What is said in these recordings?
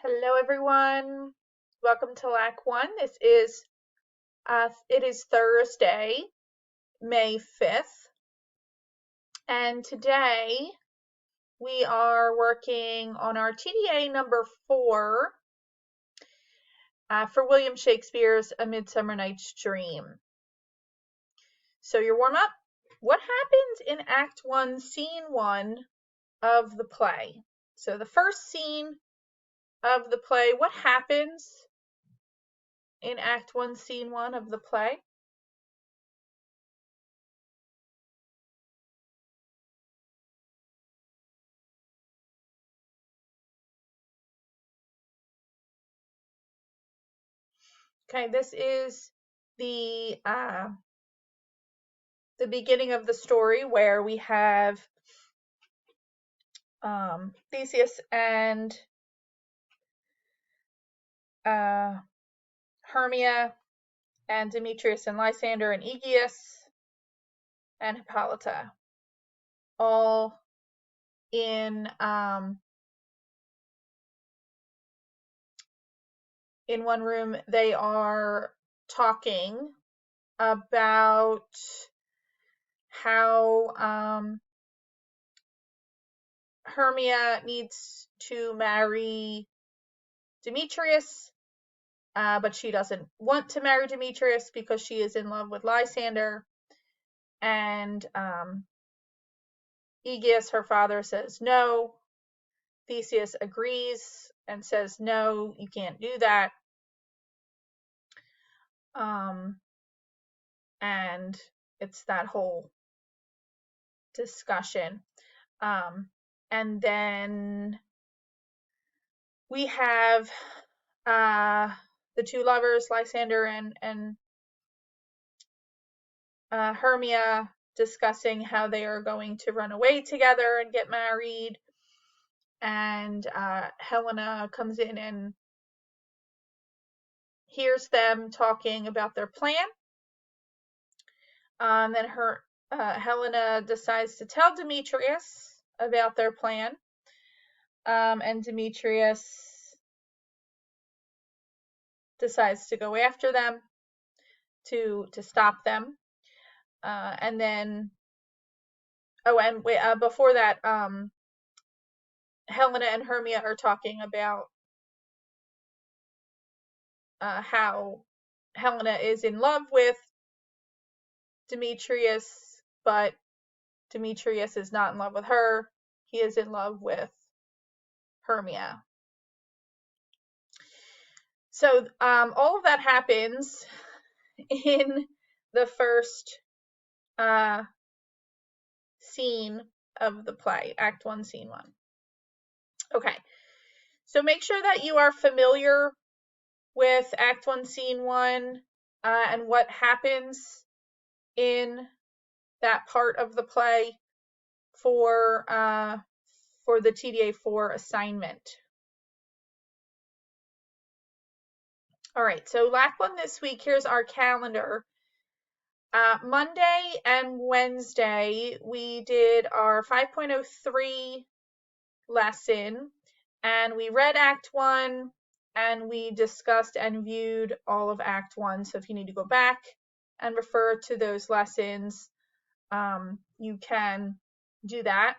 Hello everyone. Welcome to LAC 1. It is Thursday, May 5th. And today we are working on our TDA number 4 for William Shakespeare's A Midsummer Night's Dream. So your warm up, what happens in Act 1, Scene 1 of the play? So the first scene of the play, what happens in Act 1, Scene 1 of the play? Okay, this is the beginning of the story where we have Theseus and Hermia and Demetrius and Lysander and Aegeus and Hippolyta all in one room. They are talking about how Hermia needs to marry Demetrius, but she doesn't want to marry Demetrius because she is in love with Lysander. And Aegeus, her father, says no. Theseus agrees and says, no, you can't do that. And it's that whole discussion. And then we have the two lovers, Lysander and Hermia, discussing how they are going to run away together and get married. And Helena comes in and hears them talking about their plan. Then Helena decides to tell Demetrius about their plan. And Demetrius decides to go after them to stop them. And then, before that, Helena and Hermia are talking about how Helena is in love with Demetrius, but Demetrius is not in love with her. He is in love with Hermia. So all of that happens in the first scene of the play, Act 1, Scene 1. Okay, so make sure that you are familiar with Act 1, Scene 1 and what happens in that part of the play for the TDA 4 assignment. All right, so LAC 1 this week, here's our calendar. Monday and Wednesday, we did our 5.03 lesson, and we read Act 1, and we discussed and viewed all of Act 1. So if you need to go back and refer to those lessons, you can do that.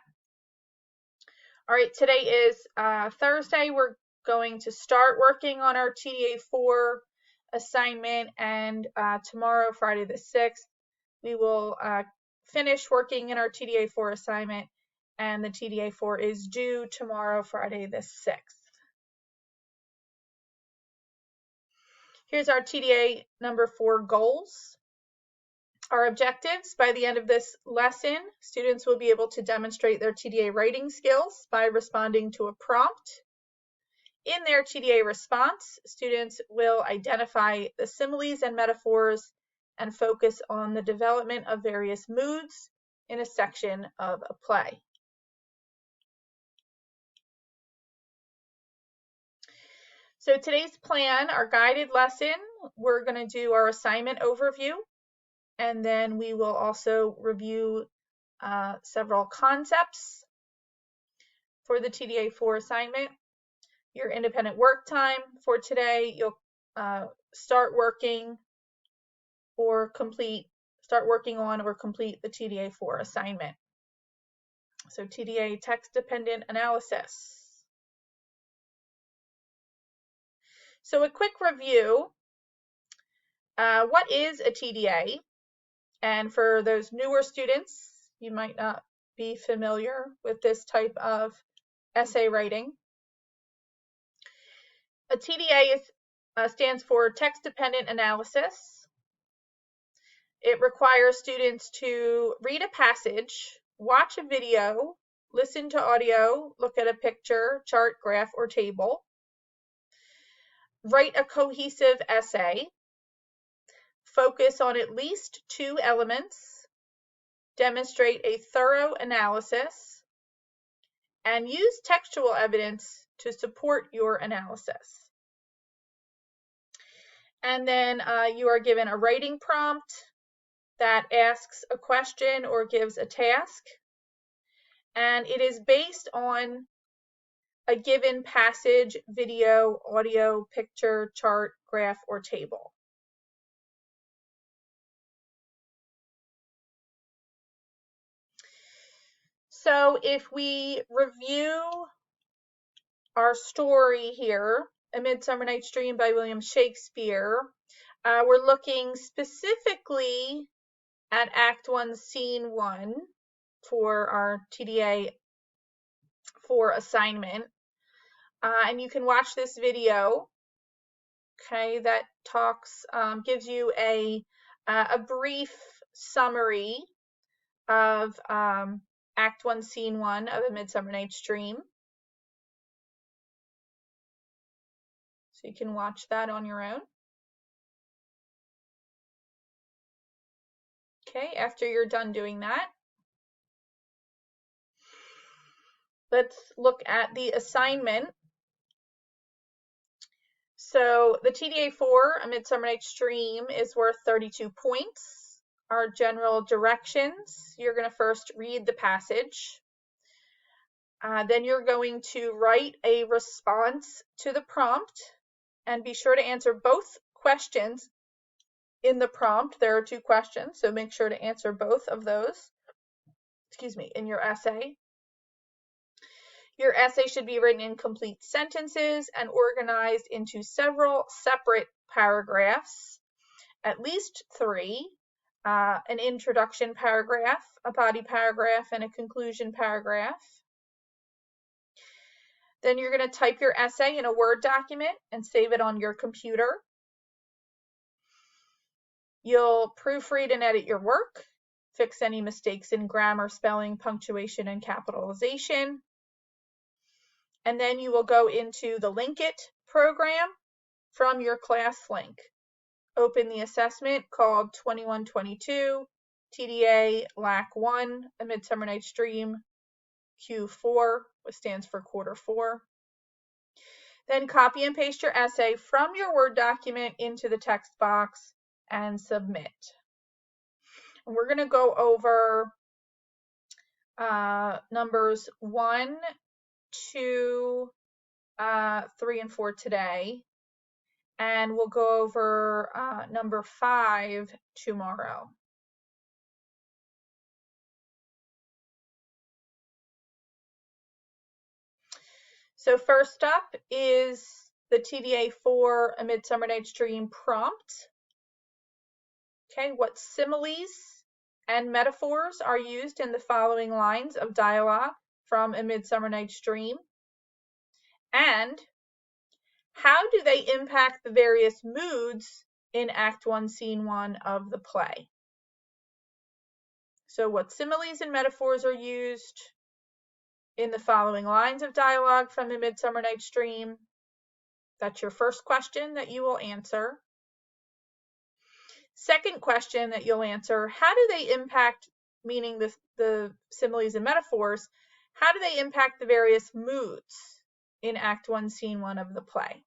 All right, today is Thursday. We're going to start working on our TDA 4 assignment, and tomorrow, Friday the 6th, we will finish working in our TDA 4 assignment, and the TDA 4 is due tomorrow, Friday the 6th. Here's our TDA number 4 goals. Our objectives: by the end of this lesson, students will be able to demonstrate their TDA writing skills by responding to a prompt. In their TDA response, students will identify the similes and metaphors and focus on the development of various moods in a section of a play. So today's plan, our guided lesson, we're going to do our assignment overview, and then we will also review several concepts for the TDA 4 assignment. your independent work time for today. You'll start working on or complete the TDA 4 assignment. So TDA text-dependent analysis. So a quick review. What is a TDA? And for those newer students, you might not be familiar with this type of essay writing. A TDA stands for text-dependent analysis. It requires students to read a passage, watch a video, listen to audio, look at a picture, chart, graph, or table, write a cohesive essay, focus on at least 2 elements, demonstrate a thorough analysis, and use textual evidence to support your analysis. And then you are given a writing prompt that asks a question or gives a task, and it is based on a given passage, video, audio, picture, chart, graph, or table. So if we review our story here, A Midsummer Night's Dream by William Shakespeare, we're looking specifically at Act 1, Scene 1 for our TDA 4 assignment. And you can watch this video, okay, that gives you a brief summary of Act 1, Scene 1 of A Midsummer Night's Dream. So you can watch that on your own. Okay, after you're done doing that, let's look at the assignment. So the TDA 4, A Midsummer Night's Dream, is worth 32 points. Our general directions: you're going to first read the passage. Then you're going to write a response to the prompt, and be sure to answer both questions in the prompt. There are 2 questions, so make sure to answer both of those, in your essay. Your essay should be written in complete sentences and organized into several separate paragraphs, at least 3, an introduction paragraph, a body paragraph, and a conclusion paragraph. Then you're going to type your essay in a Word document and save it on your computer. You'll proofread and edit your work, fix any mistakes in grammar, spelling, punctuation, and capitalization. And then you will go into the Link It program from your class link. Open the assessment called 2122 TDA LAC 1, A Midsummer Night's Dream, Q4, which stands for quarter 4. Then copy and paste your essay from your Word document into the text box and submit. And we're going to go over numbers 1, 2, 3, and 4 today, and we'll go over number 5 tomorrow. So first up is the TDA 4, A Midsummer Night's Dream prompt. Okay, what similes and metaphors are used in the following lines of dialogue from A Midsummer Night's Dream? And how do they impact the various moods in Act 1, Scene 1 of the play? So what similes and metaphors are used in the following lines of dialogue from A Midsummer Night's Dream? That's your first question that you will answer. Second question that you'll answer: how do they impact, meaning the similes and metaphors, how do they impact the various moods in Act 1, Scene 1 of the play?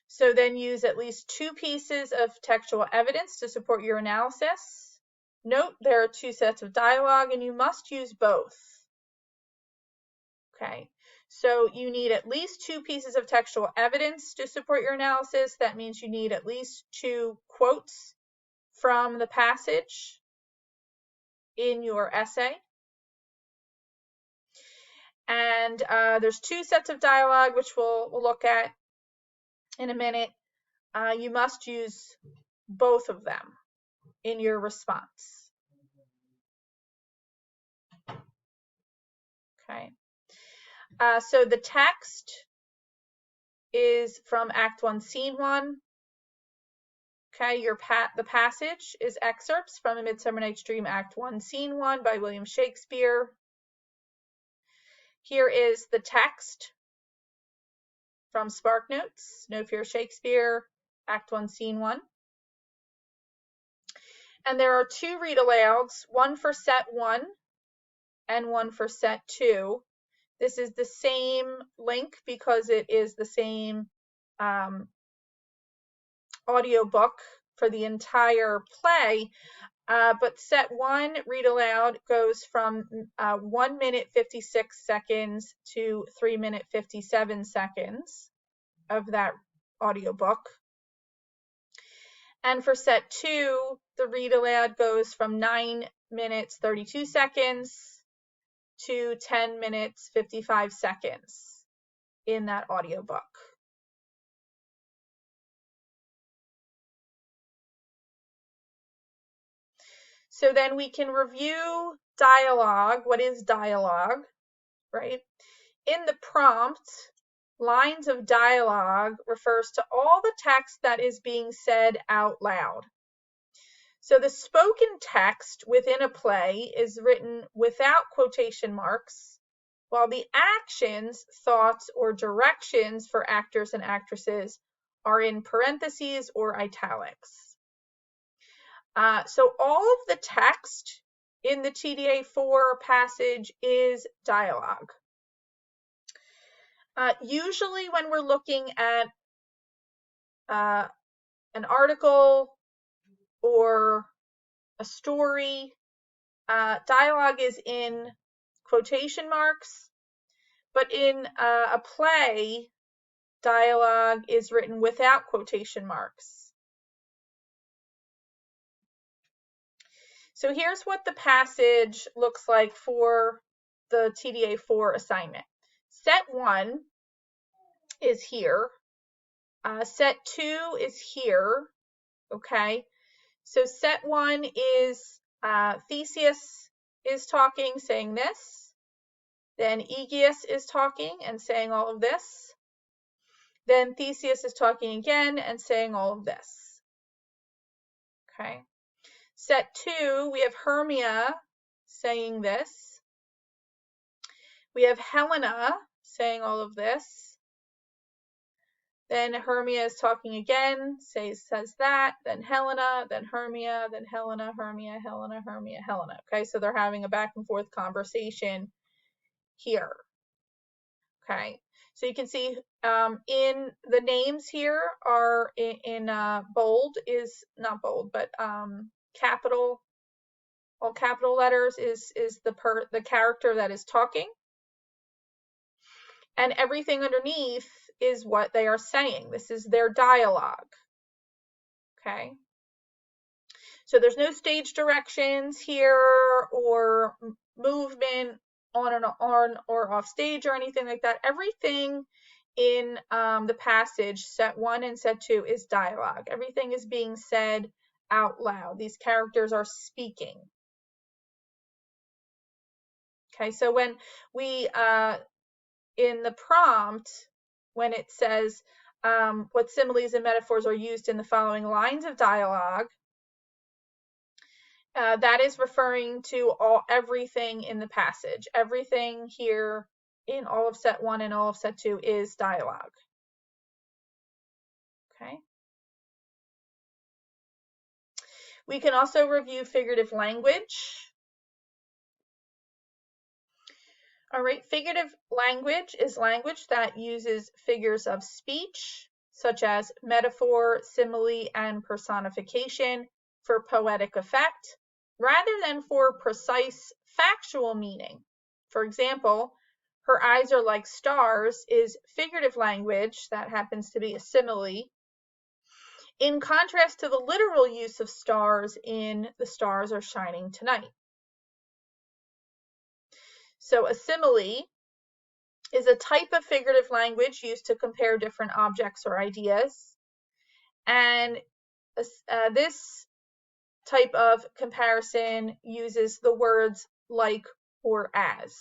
So then use at least 2 pieces of textual evidence to support your analysis. Note there are 2 sets of dialogue and you must use both. Okay, So you need at least 2 pieces of textual evidence to support your analysis. That means you need at least 2 quotes from the passage in your essay. And there's 2 sets of dialogue, which we'll look at in a minute. You must use both of them in your response. Okay. So the text is from Act 1, Scene 1. Okay, the passage is excerpts from A Midsummer Night's Dream, Act 1, Scene 1 by William Shakespeare. Here is the text from Spark Notes, No Fear Shakespeare, Act 1, Scene 1. And there are 2 read-alouds, one for set 1 and one for set 2. This is the same link because it is the same audiobook for the entire play, but set 1 read aloud goes from 1 minute 56 seconds to 3 minute 57 seconds of that audiobook. And for set 2, the read aloud goes from 9 minutes 32 seconds to 10 minutes 55 seconds in that audiobook. So then we can review dialogue. What is dialogue, right? In the prompt, lines of dialogue refers to all the text that is being said out loud. So the spoken text within a play is written without quotation marks, while the actions, thoughts, or directions for actors and actresses are in parentheses or italics. So all of the text in the TDA 4 passage is dialogue. Usually when we're looking at an article or a story, dialogue is in quotation marks, but in a play, dialogue is written without quotation marks. So here's what the passage looks like for the TDA 4 assignment. Set 1 is here. Set 2 is here. Okay. So set 1 is Theseus is talking, saying this. Then Aegeus is talking and saying all of this. Then Theseus is talking again and saying all of this. Okay. Set 2, we have Hermia saying this. We have Helena saying all of this. Then Hermia is talking again, says that. Then Helena, then Hermia, then Helena, Hermia, Helena, Hermia, Helena. Okay, so they're having a back and forth conversation here. Okay, so you can see in the names here are in bold is not bold, but capital, all capital letters is the character that is talking, and everything underneath is what they are saying. This is their dialogue. Okay, so there's no stage directions here or movement on or off stage or anything like that. Everything in the passage, set 1 and set 2, is dialogue. Everything is being said out loud. These characters are speaking. Okay, so when we, in the prompt, when it says what similes and metaphors are used in the following lines of dialogue, that is referring to everything in the passage. Everything here in all of set 1 and all of set 2 is dialogue. Okay. We can also review figurative language. All right, figurative language is language that uses figures of speech, such as metaphor, simile, and personification for poetic effect, rather than for precise factual meaning. For example, her eyes are like stars is figurative language. That happens to be a simile, in contrast to the literal use of stars in the stars are shining tonight. So a simile is a type of figurative language used to compare different objects or ideas. And this type of comparison uses the words like or as.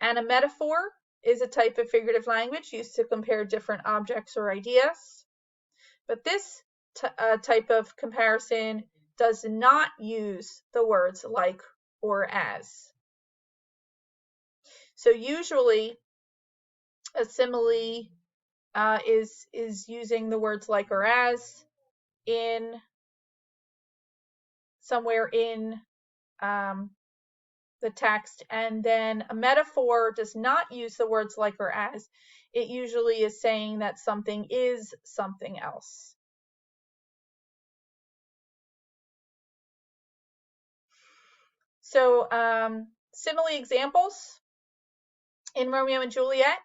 And a metaphor is a type of figurative language used to compare different objects or ideas. But this type of comparison does not use the words like or as. So usually a simile is using the words like or as in somewhere in the text, and then a metaphor does not use the words like or as. It usually is saying that something is something else. So simile examples in Romeo and Juliet.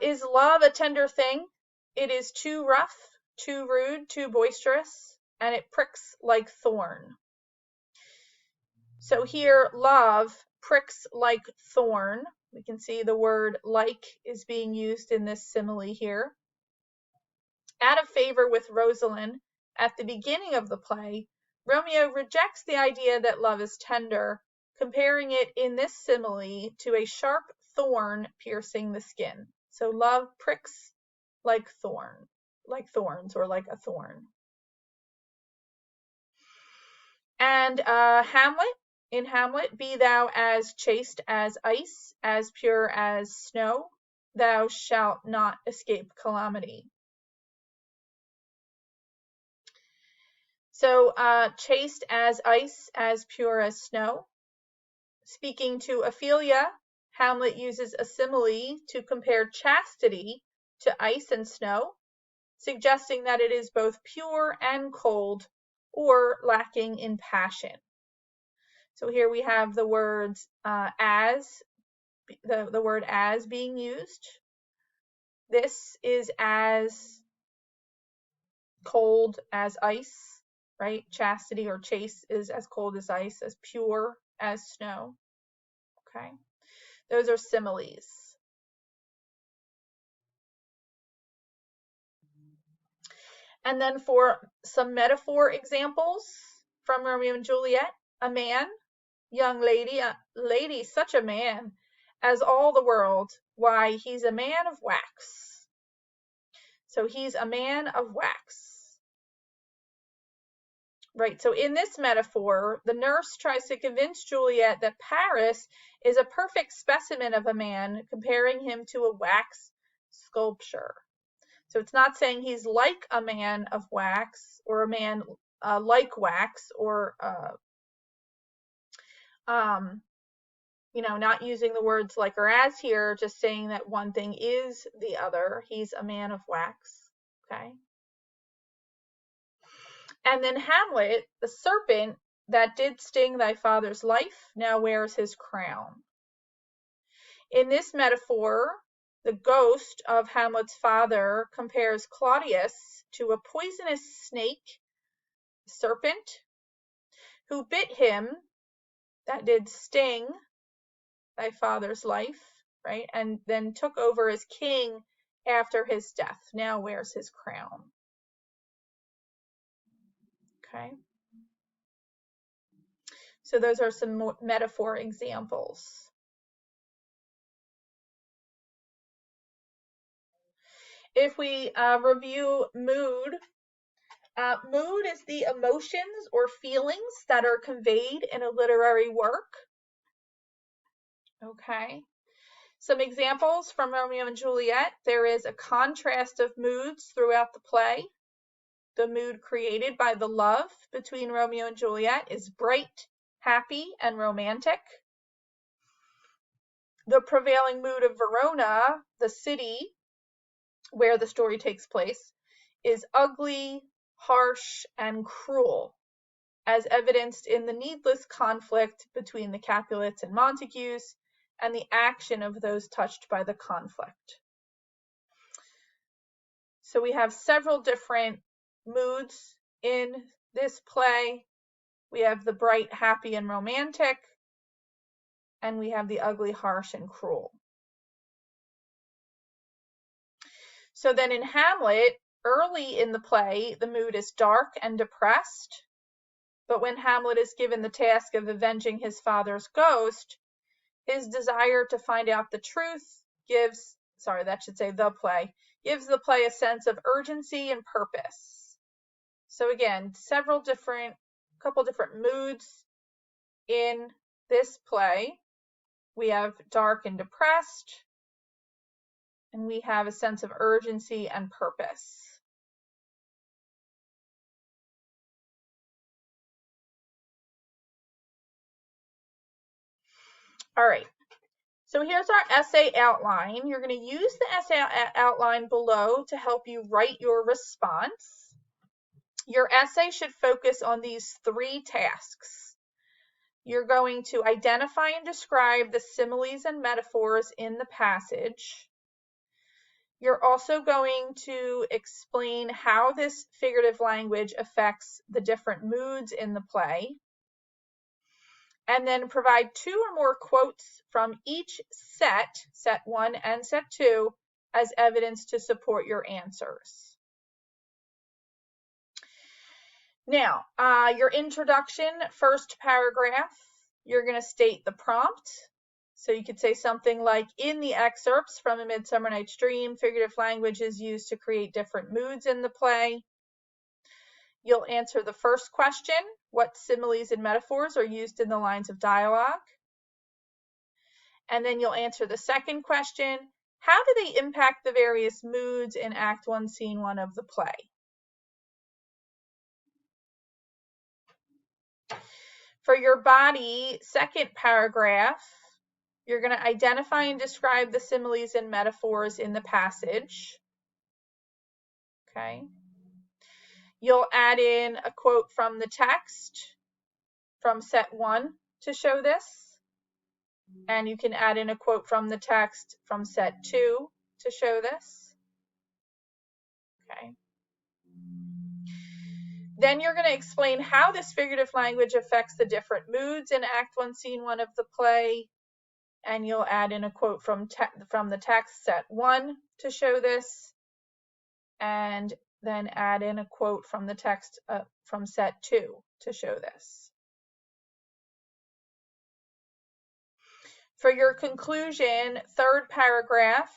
Is love a tender thing? It is too rough, too rude, too boisterous, and it pricks like thorn. So here, love pricks like thorn. We can see the word like is being used in this simile here. Out of favor with Rosalind, at the beginning of the play, Romeo rejects the idea that love is tender, comparing it in this simile to a sharp thorn piercing the skin. So love pricks like thorns, or like a thorn. And Hamlet, in Hamlet, be thou as chaste as ice, as pure as snow, thou shalt not escape calamity. So chaste as ice, as pure as snow. Speaking to Ophelia, Hamlet uses a simile to compare chastity to ice and snow, suggesting that it is both pure and cold, or lacking in passion. So here we have the words the word as being used. This is as cold as ice, right? Chastity or chaste is as cold as ice, as pure as snow. Okay, those are similes. And then for some metaphor examples from Romeo and Juliet, a man, young lady, lady, such a man, as all the world, why, he's a man of wax. So he's a man of wax. Right, so in this metaphor, the nurse tries to convince Juliet that Paris is a perfect specimen of a man, comparing him to a wax sculpture. So it's not saying he's like a man of wax, or a man like wax, or not using the words like or as here, just saying that one thing is the other. He's a man of wax. Okay. And then Hamlet, the serpent that did sting thy father's life now wears his crown. In this metaphor, the ghost of Hamlet's father compares Claudius to a poisonous snake, serpent, who bit him, that did sting thy father's life, right? And then took over as king after his death, now wears his crown. Okay. So those are some metaphor examples. If we review mood, mood is the emotions or feelings that are conveyed in a literary work. Okay. Some examples from Romeo and Juliet. There is a contrast of moods throughout the play. The mood created by the love between Romeo and Juliet is bright, happy, and romantic. The prevailing mood of Verona, the city where the story takes place, is ugly, harsh, and cruel. as evidenced in the needless conflict between the Capulets and Montagues and the action of those touched by the conflict. So we have several different moods in this play. We have the bright, happy, and romantic, and we have the ugly, harsh, and cruel. So then in Hamlet, early in the play, the mood is dark and depressed, but when Hamlet is given the task of avenging his father's ghost, his desire to find out the truth gives the play a sense of urgency and purpose. So again, couple different moods in this play. We have dark and depressed, and we have a sense of urgency and purpose. All right, so here's our essay outline. You're going to use the essay outline below to help you write your response. Your essay should focus on these 3 tasks. You're going to identify and describe the similes and metaphors in the passage. You're also going to explain how this figurative language affects the different moods in the play, and then provide 2 or more quotes from each set 1 and set 2, as evidence to support your answers. Now, your introduction, first paragraph, you're going to state the prompt. So you could say something like, in the excerpts from A Midsummer Night's Dream, figurative language is used to create different moods in the play. You'll answer the first question, what similes and metaphors are used in the lines of dialogue? And then you'll answer the second question, how do they impact the various moods in Act 1, Scene 1 of the play? For your body, second paragraph, you're going to identify and describe the similes and metaphors in the passage. Okay. You'll add in a quote from the text from set 1 to show this. And you can add in a quote from the text from set 2 to show this. Okay. Then you're going to explain how this figurative language affects the different moods in Act 1, Scene 1 of the play. And you'll add in a quote from the text set 1 to show this. And then add in a quote from the text from set 2 to show this. For your conclusion, third paragraph,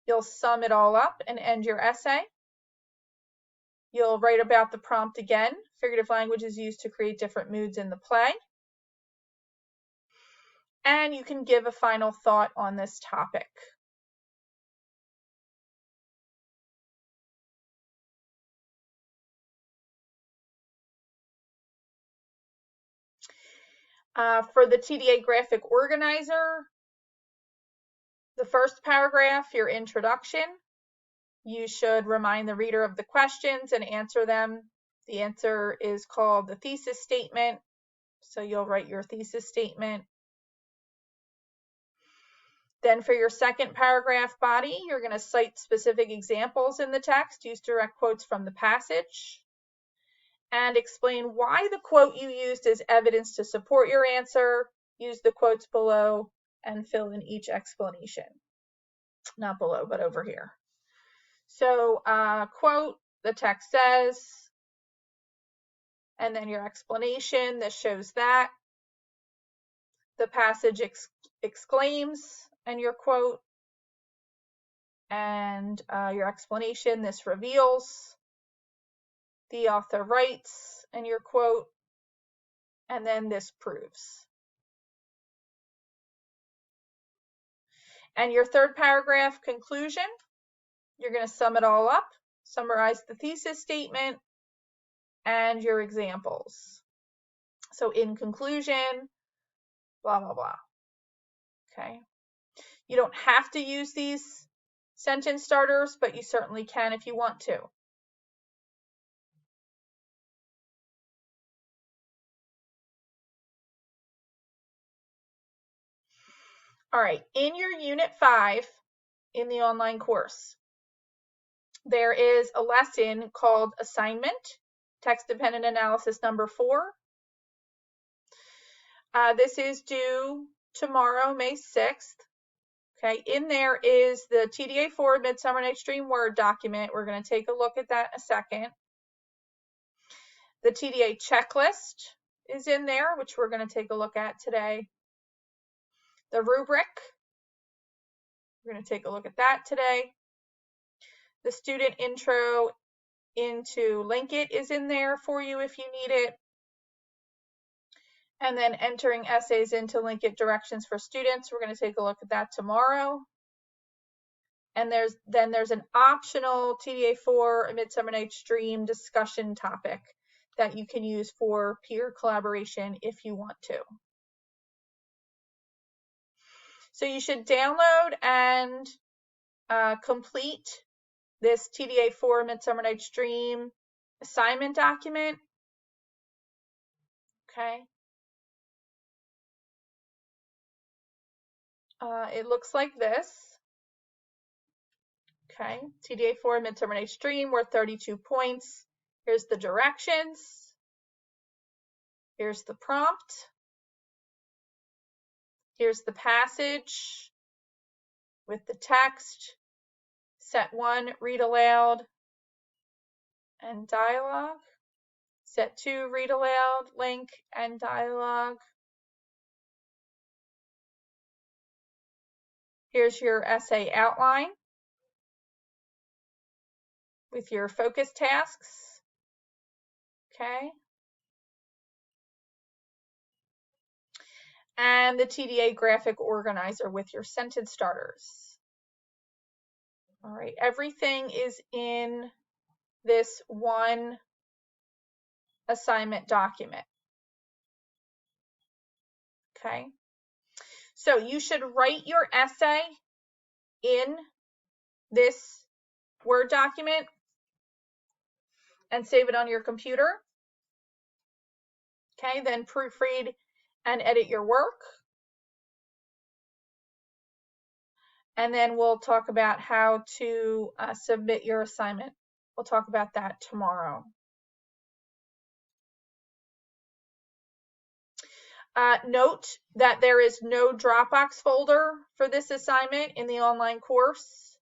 you'll sum it all up and end your essay. You'll write about the prompt again. Figurative language is used to create different moods in the play. And you can give a final thought on this topic. For the TDA graphic organizer, the first paragraph, your introduction, you should remind the reader of the questions and answer them. The answer is called the thesis statement. So you'll write your thesis statement. Then for your second paragraph body, you're going to cite specific examples in the text, use direct quotes from the passage, and explain why the quote you used is evidence to support your answer. Use the quotes below and fill in each explanation. Not below, but over here. So quote, the text says, and then your explanation, this shows that. The passage exclaims, and your quote, and your explanation, this reveals. The author writes, and your quote, and then this proves. And your third paragraph conclusion, you're going to sum it all up, summarize the thesis statement, and your examples. So in conclusion, blah, blah, blah. Okay. You don't have to use these sentence starters, but you certainly can if you want to. All right, in your Unit 5 in the online course, there is a lesson called Assignment, Text-Dependent Analysis number 4. This is due tomorrow, May 6th. Okay, in there is the TDA 4 Midsummer Night's Dream Word document. We're going to take a look at that in a second. The TDA checklist is in there, which we're going to take a look at today. The rubric, we're going to take a look at that today. The student intro into Linkit is in there for you if you need it. And then entering essays into Linkit directions for students. We're going to take a look at that tomorrow. And there's an optional TDA 4 Midsummer Night's Dream discussion topic that you can use for peer collaboration if you want to. So you should download and complete this TDA 4 Midsummer Night's Dream assignment document. Okay. It looks like this. Okay, TDA 4 Midsummer Night's Dream, worth 32 points. Here's the directions. Here's the prompt. Here's the passage with the text. Set 1, read aloud and dialogue. Set 2, read aloud, link, and dialogue. Here's your essay outline with your focus tasks. Okay. And the TDA graphic organizer with your sentence starters. All right, everything is in this one assignment document. Okay. So you should write your essay in this Word document and save it on your computer. Okay, then proofread and edit your work. And then we'll talk about how to submit your assignment. We'll talk about that tomorrow. Note that there is no Dropbox folder for this assignment in the online course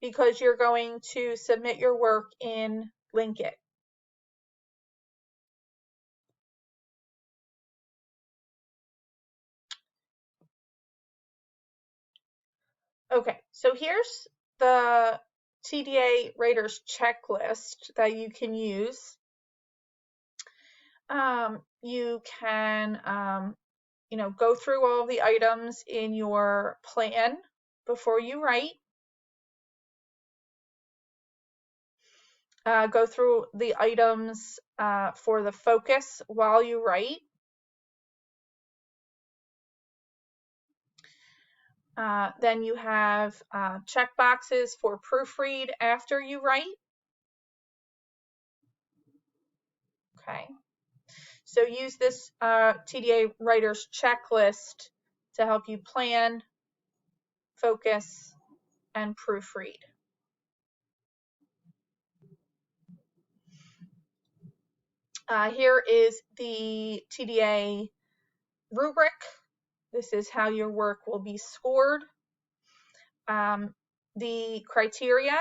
because you're going to submit your work in Linkit. Okay, so here's the TDA Writers Checklist that you can use. You can, go through all the items in your plan before you write. Go through the items for the focus while you write. Then you have check boxes for proofread after you write. Okay. So use this TDA Writers Checklist to help you plan, focus, and proofread. Here is the TDA Rubric. This is how your work will be scored. The criteria,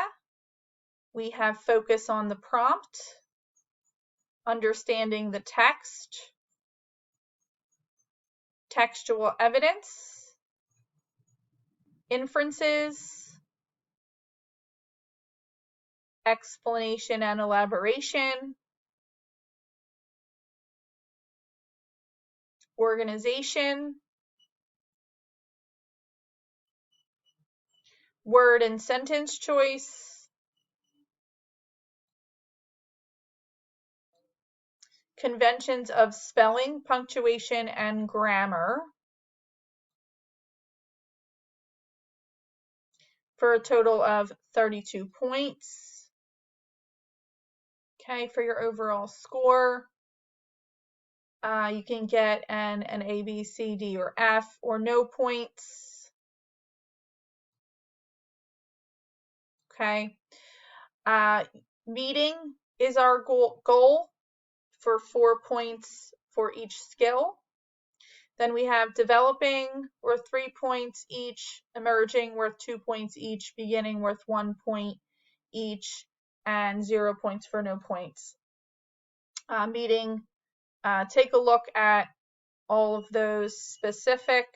we have focus on the prompt, understanding the text, textual evidence, inferences, explanation and elaboration, organization, word and sentence choice, conventions of spelling, punctuation, and grammar, for a total of 32 points. Okay, for your overall score. You can get an A, B, C, D, or F, or no points. Okay. Meeting is our goal for 4 points for each skill. Then we have developing worth 3 points each, emerging worth 2 points each, beginning worth 1 point each, and 0 points for no points. Meeting, take a look at all of those specific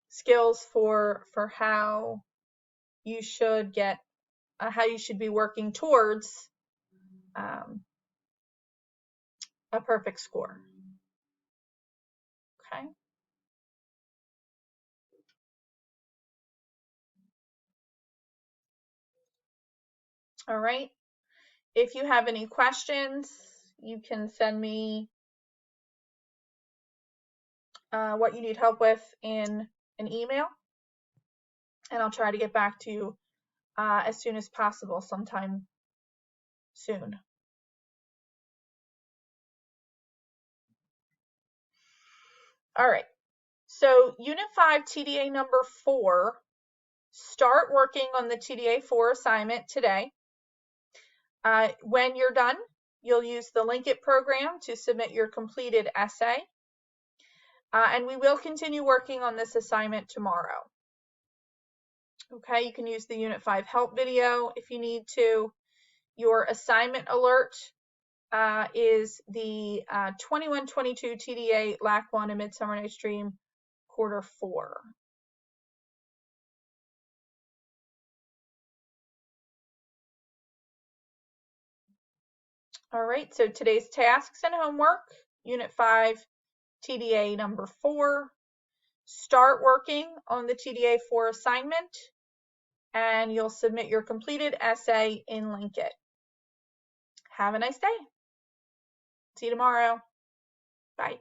skills for how you should get how you should be working towards a perfect score. Okay. All right. If you have any questions, you can send me what you need help with in an email, and I'll try to get back to you as soon as possible, sometime soon. All right. So Unit 5, TDA number 4, start working on the TDA 4 assignment today. When you're done, you'll use the Link It program to submit your completed essay. And we will continue working on this assignment tomorrow. Okay, you can use the Unit 5 help video if you need to. Your assignment alert is the 21-22 TDA LAC1 and Midsummer Night's Dream quarter 4. All right, so today's tasks and homework, Unit 5, TDA number 4. Start working on the TDA 4 assignment, and you'll submit your completed essay in Link It. Have a nice day. See you tomorrow. Bye.